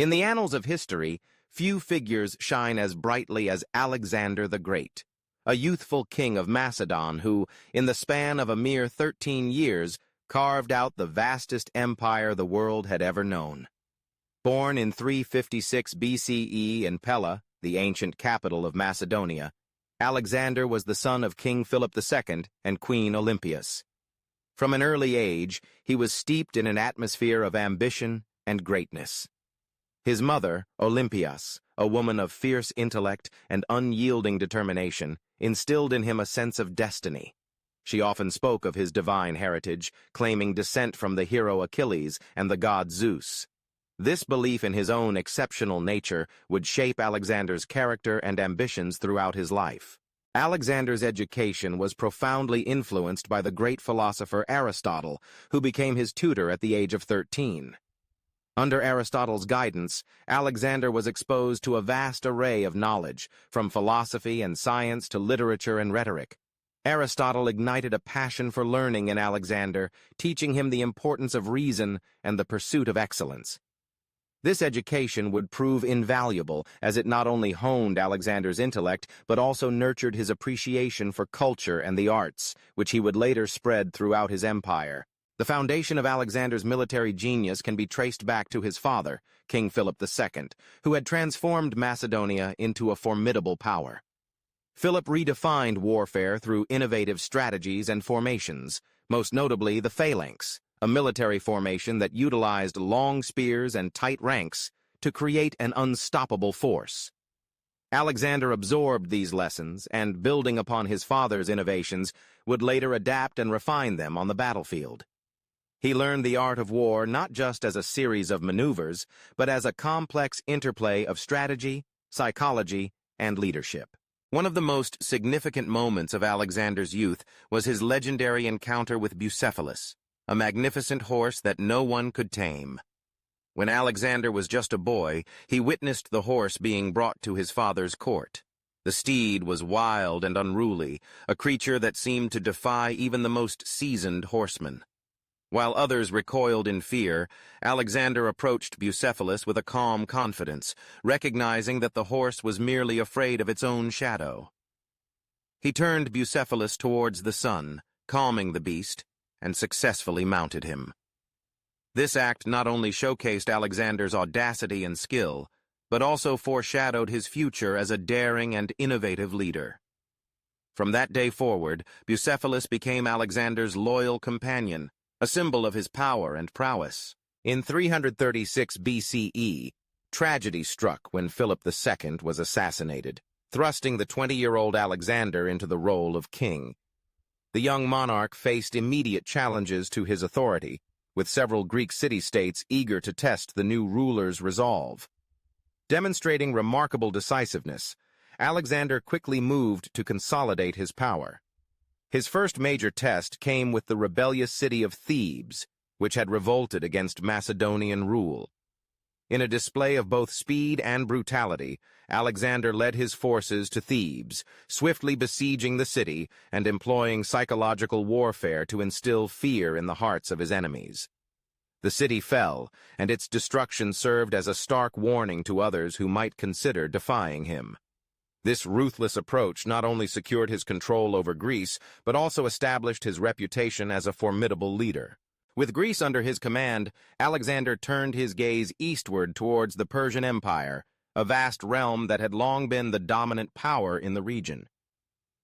In the annals of history, few figures shine as brightly as Alexander the Great, a youthful king of Macedon who, in the span of a mere 13 years, carved out the vastest empire the world had ever known. Born in 356 BCE in Pella, the ancient capital of Macedonia, Alexander was the son of King Philip II and Queen Olympias. From an early age, he was steeped in an atmosphere of ambition and greatness. His mother, Olympias, a woman of fierce intellect and unyielding determination, instilled in him a sense of destiny. She often spoke of his divine heritage, claiming descent from the hero Achilles and the god Zeus. This belief in his own exceptional nature would shape Alexander's character and ambitions throughout his life. Alexander's education was profoundly influenced by the great philosopher Aristotle, who became his tutor at the age of 13. Under Aristotle's guidance, Alexander was exposed to a vast array of knowledge, from philosophy and science to literature and rhetoric. Aristotle ignited a passion for learning in Alexander, teaching him the importance of reason and the pursuit of excellence. This education would prove invaluable, as it not only honed Alexander's intellect, but also nurtured his appreciation for culture and the arts, which he would later spread throughout his empire. The foundation of Alexander's military genius can be traced back to his father, King Philip II, who had transformed Macedonia into a formidable power. Philip redefined warfare through innovative strategies and formations, most notably the phalanx, a military formation that utilized long spears and tight ranks to create an unstoppable force. Alexander absorbed these lessons and, building upon his father's innovations, would later adapt and refine them on the battlefield. He learned the art of war not just as a series of maneuvers, but as a complex interplay of strategy, psychology, and leadership. One of the most significant moments of Alexander's youth was his legendary encounter with Bucephalus, a magnificent horse that no one could tame. When Alexander was just a boy, he witnessed the horse being brought to his father's court. The steed was wild and unruly, a creature that seemed to defy even the most seasoned horseman. While others recoiled in fear, Alexander approached Bucephalus with a calm confidence, recognizing that the horse was merely afraid of its own shadow. He turned Bucephalus towards the sun, calming the beast, and successfully mounted him. This act not only showcased Alexander's audacity and skill, but also foreshadowed his future as a daring and innovative leader. From that day forward, Bucephalus became Alexander's loyal companion, a symbol of his power and prowess. In 336 BCE, tragedy struck when Philip II was assassinated, thrusting the 20-year-old Alexander into the role of king. The young monarch faced immediate challenges to his authority, with several Greek city-states eager to test the new ruler's resolve. Demonstrating remarkable decisiveness, Alexander quickly moved to consolidate his power. His first major test came with the rebellious city of Thebes, which had revolted against Macedonian rule. In a display of both speed and brutality, Alexander led his forces to Thebes, swiftly besieging the city and employing psychological warfare to instill fear in the hearts of his enemies. The city fell, and its destruction served as a stark warning to others who might consider defying him. This ruthless approach not only secured his control over Greece, but also established his reputation as a formidable leader. With Greece under his command, Alexander turned his gaze eastward towards the Persian Empire, a vast realm that had long been the dominant power in the region.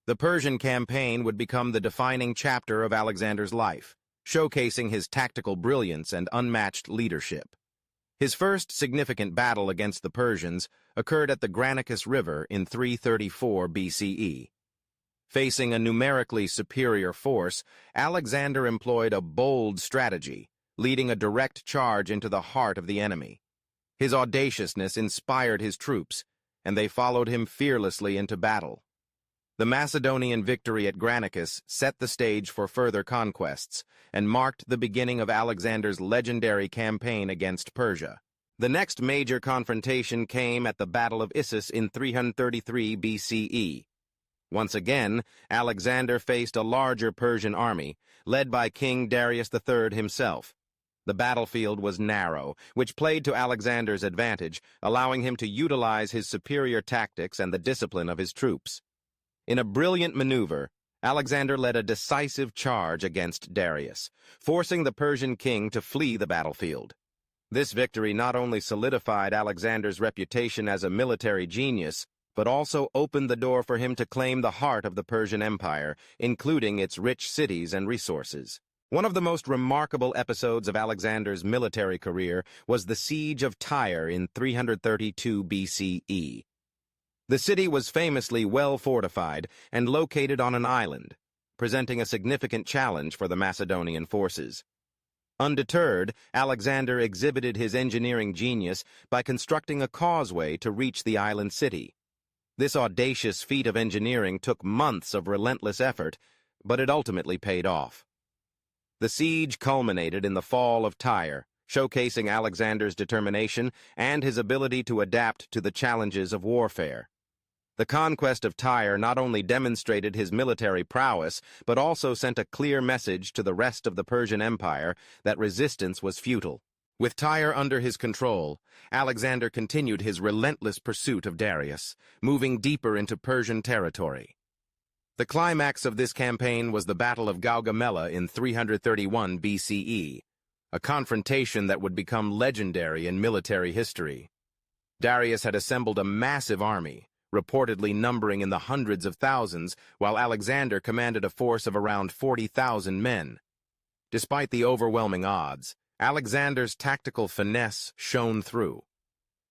The Persian campaign would become the defining chapter of Alexander's life, showcasing his tactical brilliance and unmatched leadership. His first significant battle against the Persians occurred at the Granicus River in 334 BCE. Facing a numerically superior force, Alexander employed a bold strategy, leading a direct charge into the heart of the enemy. His audaciousness inspired his troops, and they followed him fearlessly into battle. The Macedonian victory at Granicus set the stage for further conquests and marked the beginning of Alexander's legendary campaign against Persia. The next major confrontation came at the Battle of Issus in 333 BCE. Once again, Alexander faced a larger Persian army, led by King Darius III himself. The battlefield was narrow, which played to Alexander's advantage, allowing him to utilize his superior tactics and the discipline of his troops. In a brilliant maneuver, Alexander led a decisive charge against Darius, forcing the Persian king to flee the battlefield. This victory not only solidified Alexander's reputation as a military genius, but also opened the door for him to claim the heart of the Persian Empire, including its rich cities and resources. One of the most remarkable episodes of Alexander's military career was the siege of Tyre in 332 BCE. The city was famously well fortified and located on an island, presenting a significant challenge for the Macedonian forces. Undeterred, Alexander exhibited his engineering genius by constructing a causeway to reach the island city. This audacious feat of engineering took months of relentless effort, but it ultimately paid off. The siege culminated in the fall of Tyre, showcasing Alexander's determination and his ability to adapt to the challenges of warfare. The conquest of Tyre not only demonstrated his military prowess, but also sent a clear message to the rest of the Persian Empire that resistance was futile. With Tyre under his control, Alexander continued his relentless pursuit of Darius, moving deeper into Persian territory. The climax of this campaign was the Battle of Gaugamela in 331 BCE, a confrontation that would become legendary in military history. Darius had assembled a massive army, reportedly numbering in the hundreds of thousands, while Alexander commanded a force of around 40,000 men. Despite the overwhelming odds, Alexander's tactical finesse shone through.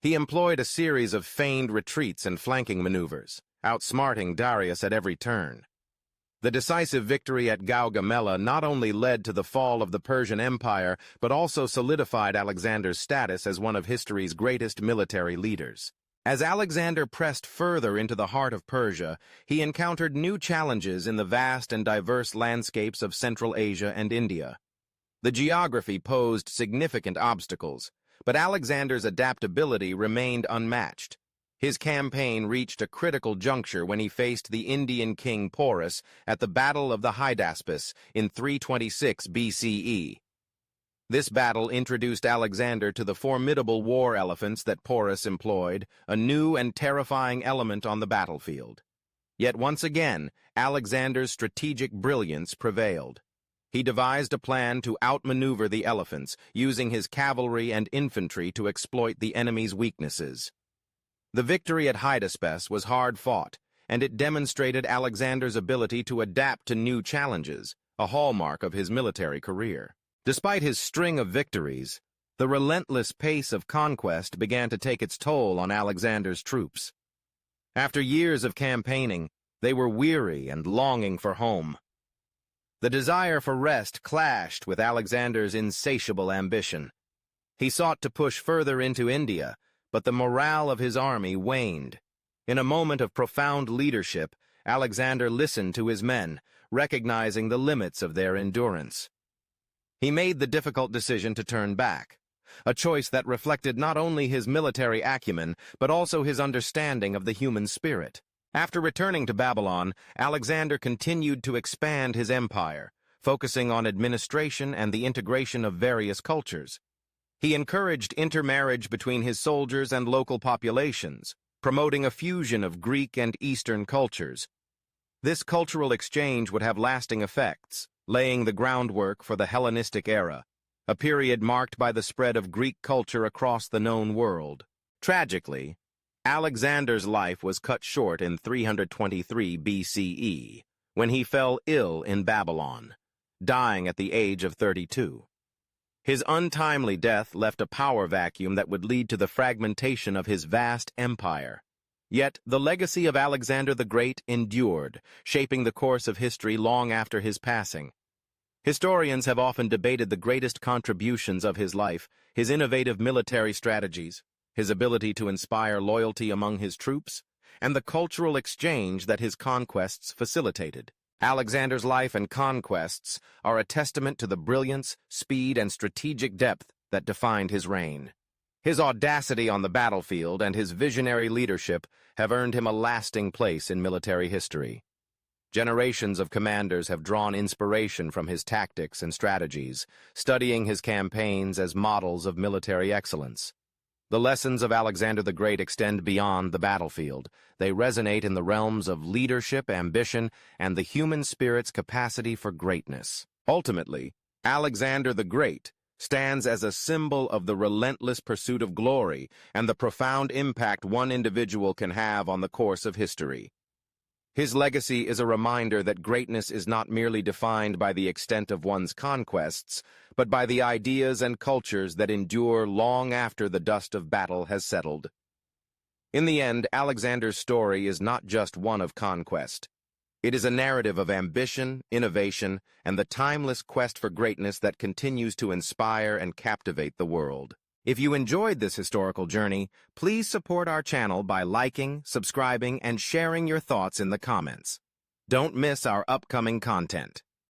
He employed a series of feigned retreats and flanking maneuvers, outsmarting Darius at every turn. The decisive victory at Gaugamela not only led to the fall of the Persian Empire, but also solidified Alexander's status as one of history's greatest military leaders. As Alexander pressed further into the heart of Persia, he encountered new challenges in the vast and diverse landscapes of Central Asia and India. The geography posed significant obstacles, but Alexander's adaptability remained unmatched. His campaign reached a critical juncture when he faced the Indian king Porus at the Battle of the Hydaspes in 326 BCE. This battle introduced Alexander to the formidable war elephants that Porus employed, a new and terrifying element on the battlefield. Yet once again, Alexander's strategic brilliance prevailed. He devised a plan to outmaneuver the elephants, using his cavalry and infantry to exploit the enemy's weaknesses. The victory at Hydaspes was hard-fought, and it demonstrated Alexander's ability to adapt to new challenges, a hallmark of his military career. Despite his string of victories, the relentless pace of conquest began to take its toll on Alexander's troops. After years of campaigning, they were weary and longing for home. The desire for rest clashed with Alexander's insatiable ambition. He sought to push further into India, but the morale of his army waned. In a moment of profound leadership, Alexander listened to his men, recognizing the limits of their endurance. He made the difficult decision to turn back, a choice that reflected not only his military acumen, but also his understanding of the human spirit. After returning to Babylon, Alexander continued to expand his empire, focusing on administration and the integration of various cultures. He encouraged intermarriage between his soldiers and local populations, promoting a fusion of Greek and Eastern cultures. This cultural exchange would have lasting effects, laying the groundwork for the Hellenistic era, a period marked by the spread of Greek culture across the known world. Tragically, Alexander's life was cut short in 323 BCE, when he fell ill in Babylon, dying at the age of 32. His untimely death left a power vacuum that would lead to the fragmentation of his vast empire. Yet the legacy of Alexander the Great endured, shaping the course of history long after his passing. Historians have often debated the greatest contributions of his life, his innovative military strategies, his ability to inspire loyalty among his troops, and the cultural exchange that his conquests facilitated. Alexander's life and conquests are a testament to the brilliance, speed, and strategic depth that defined his reign. His audacity on the battlefield and his visionary leadership have earned him a lasting place in military history. Generations of commanders have drawn inspiration from his tactics and strategies, studying his campaigns as models of military excellence. The lessons of Alexander the Great extend beyond the battlefield. They resonate in the realms of leadership, ambition, and the human spirit's capacity for greatness. Ultimately, Alexander the Great stands as a symbol of the relentless pursuit of glory and the profound impact one individual can have on the course of history. His legacy is a reminder that greatness is not merely defined by the extent of one's conquests, but by the ideas and cultures that endure long after the dust of battle has settled. In the end, Alexander's story is not just one of conquest. It is a narrative of ambition, innovation, and the timeless quest for greatness that continues to inspire and captivate the world. If you enjoyed this historical journey, please support our channel by liking, subscribing, and sharing your thoughts in the comments. Don't miss our upcoming content.